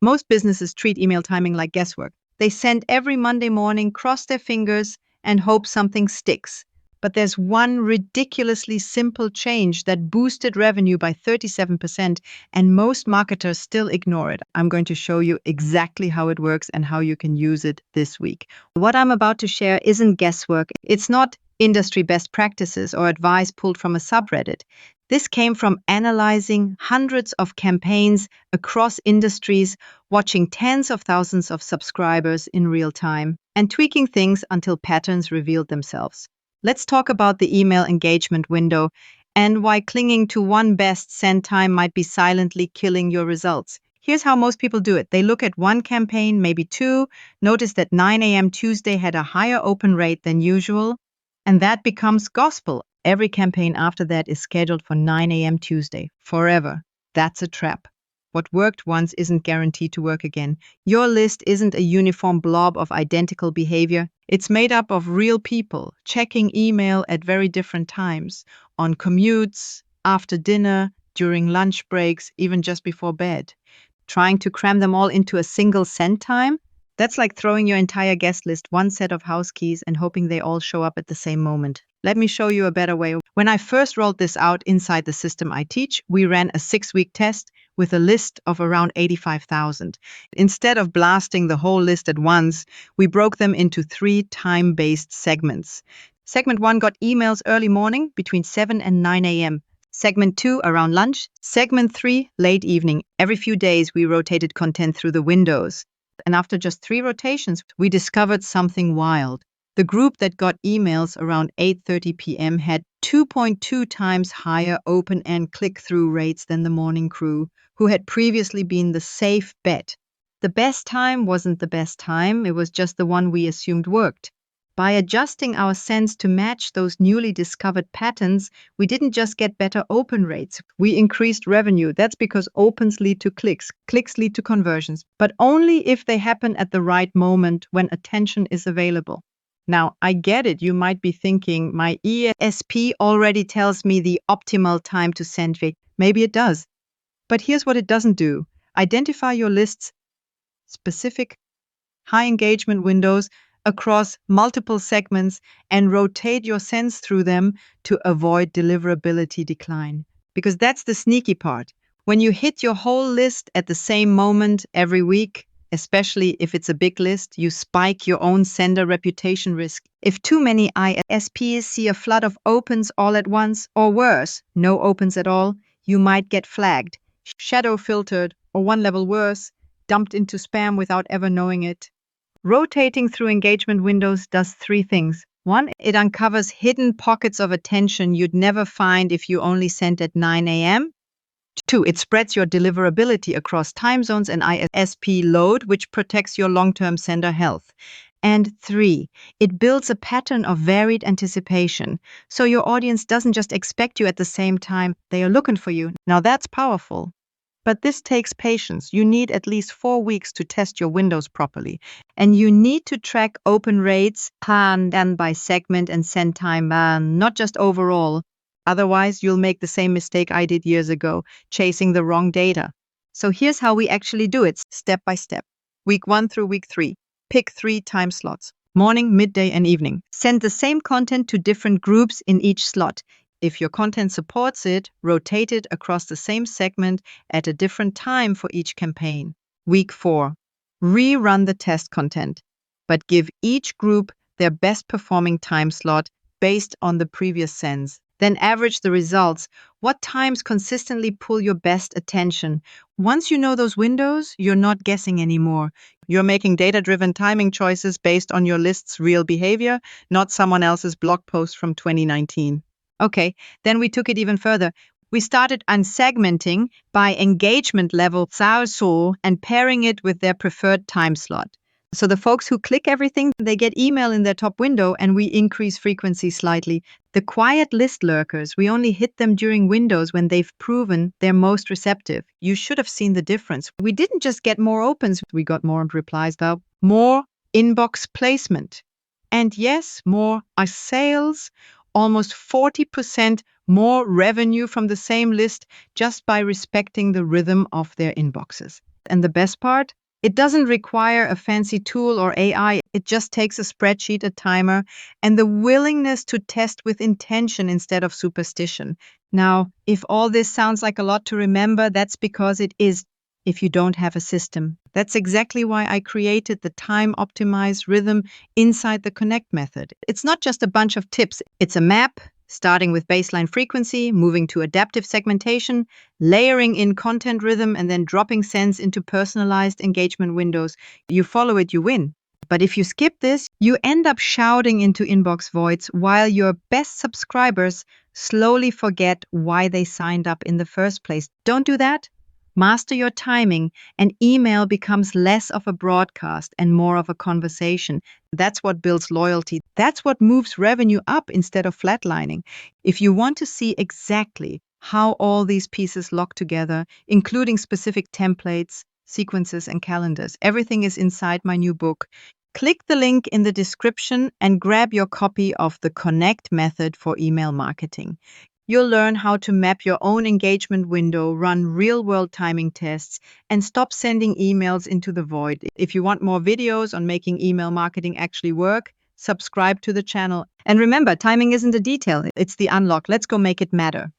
Most businesses treat email timing like guesswork. They send every Monday morning, cross their fingers, and hope something sticks. But there's one ridiculously simple change that boosted revenue by 37%, and most marketers still ignore it. I'm going to show you exactly how it works and how you can use it this week. What I'm about to share isn't guesswork. It's not industry best practices or advice pulled from a subreddit. This came from analyzing hundreds of campaigns across industries, watching tens of thousands of subscribers in real time, and tweaking things until patterns revealed themselves. Let's talk about the email engagement window and why clinging to one best send time might be silently killing your results. Here's how most people do it. They look at one campaign, maybe two, notice that 9 a.m. Tuesday had a higher open rate than usual, and that becomes gospel. Every campaign after that is scheduled for 9 a.m. Tuesday, forever. That's a trap. What worked once isn't guaranteed to work again. Your list isn't a uniform blob of identical behavior. It's made up of real people checking email at very different times, on commutes, after dinner, during lunch breaks, even just before bed. Trying to cram them all into a single send time? That's like throwing your entire guest list one set of house keys and hoping they all show up at the same moment. Let me show you a better way. When I first rolled this out inside the system I teach, we ran a 6-week test with a list of around 85,000. Instead of blasting the whole list at once, we broke them into 3 time-based segments. Segment 1 got emails early morning between 7 and 9 a.m. Segment 2 around lunch. Segment 3 late evening. Every few days we rotated content through the windows. And after just 3 rotations, we discovered something wild. The group that got emails around 8:30 p.m. had 2.2 times higher open and click-through rates than the morning crew, who had previously been the safe bet. The best time wasn't the best time, it was just the one we assumed worked. By adjusting our sends to match those newly discovered patterns, we didn't just get better open rates, we increased revenue. That's because opens lead to clicks, clicks lead to conversions, but only if they happen at the right moment when attention is available. Now, I get it. You might be thinking, my ESP already tells me the optimal time to send. Maybe it does. But here's what it doesn't do. Identify your list's specific high engagement windows across multiple segments and rotate your sends through them to avoid deliverability decline. Because that's the sneaky part. When you hit your whole list at the same moment every week, especially if it's a big list, you spike your own sender reputation risk. If too many ISPs see a flood of opens all at once, or worse, no opens at all, you might get flagged, shadow filtered, or one level worse, dumped into spam without ever knowing it. Rotating through engagement windows does 3 things. 1, it uncovers hidden pockets of attention you'd never find if you only sent at 9 a.m. 2, it spreads your deliverability across time zones and ISP load, which protects your long-term sender health. And 3, it builds a pattern of varied anticipation, so your audience doesn't just expect you at the same time, they are looking for you. Now that's powerful. But this takes patience. You need at least 4 weeks to test your windows properly. And you need to track open rates and by segment and send time, not just overall. Otherwise, you'll make the same mistake I did years ago, chasing the wrong data. So here's how we actually do it, step by step. Week 1 through week 3. Pick 3 time slots: morning, midday, and evening. Send the same content to different groups in each slot. If your content supports it, rotate it across the same segment at a different time for each campaign. Week 4. Rerun the test content, but give each group their best performing time slot based on the previous sends. Then average the results. What times consistently pull your best attention? Once you know those windows, you're not guessing anymore. You're making data-driven timing choices based on your list's real behavior, not someone else's blog post from 2019. Okay, then we took it even further. We started unsegmenting by engagement level and pairing it with their preferred time slot. So the folks who click everything, they get email in their top window and we increase frequency slightly. The quiet list lurkers, we only hit them during windows when they've proven they're most receptive. You should have seen the difference. We didn't just get more opens, we got more replies though. More inbox placement. And yes, more sales. Almost 40% more revenue from the same list just by respecting the rhythm of their inboxes. And the best part? It doesn't require a fancy tool or AI. It just takes a spreadsheet, a timer, and the willingness to test with intention instead of superstition. Now, if all this sounds like a lot to remember, that's because it is if you don't have a system. That's exactly why I created the time optimized rhythm inside the Connect method. It's not just a bunch of tips, it's a map starting with baseline frequency, moving to adaptive segmentation, layering in content rhythm, and then dropping sense into personalized engagement windows. You follow it, you win. But if you skip this, you end up shouting into inbox voids while your best subscribers slowly forget why they signed up in the first place. Don't do that. Master your timing, and email becomes less of a broadcast and more of a conversation. That's what builds loyalty. That's what moves revenue up instead of flatlining. If you want to see exactly how all these pieces lock together, including specific templates, sequences, and calendars, everything is inside my new book. Click the link in the description and grab your copy of the Connect method for email marketing. You'll learn how to map your own engagement window, run real-world timing tests, and stop sending emails into the void. If you want more videos on making email marketing actually work, subscribe to the channel. And remember, timing isn't a detail, it's the unlock. Let's go make it matter.